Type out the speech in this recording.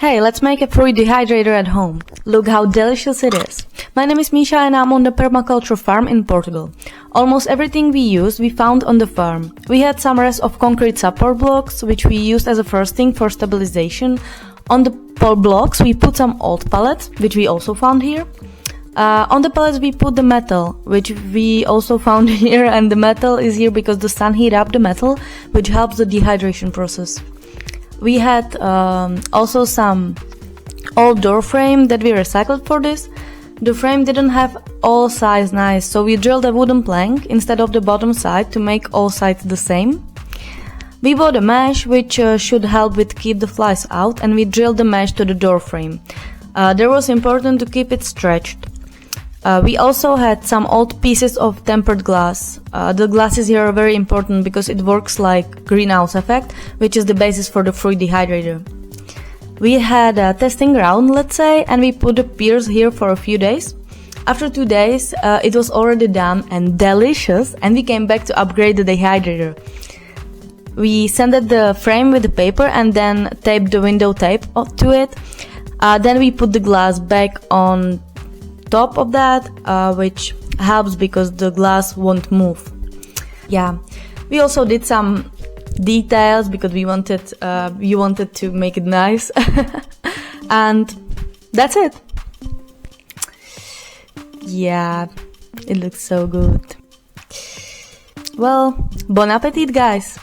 Hey, let's make a fruit dehydrator at home. Look how delicious it is. My name is Míša and I'm on the permaculture farm in Portugal. Almost everything we used we found on the farm. We had some rest of concrete support blocks, which we used as a first thing for stabilization. On the blocks we put some old pallets, which we also found here. On the pallets we put the metal, which we also found here, and the metal is here because the sun heat up the metal, which helps the dehydration process. We had also some old door frame that we recycled for this. The frame didn't have all sides nice, so we drilled a wooden plank instead of the bottom side to make all sides the same. We bought a mesh which should help with keep the flies out, and we drilled the mesh to the door frame. There was important to keep it stretched. We also had some old pieces of tempered glass. The glasses here are very important because it works like greenhouse effect, which is the basis for the fruit dehydrator. We had a testing ground, let's say, and we put the piers here for a few days. After 2 days, it was already done and delicious, and we came back to upgrade the dehydrator. We sanded the frame with the paper and then taped the window tape to it. Then we put the glass back on top of that, which helps because the glass won't move. Yeah, we also did some details because we wanted to make it nice. And that's it. Yeah, it looks so good. Well, bon appetit, guys.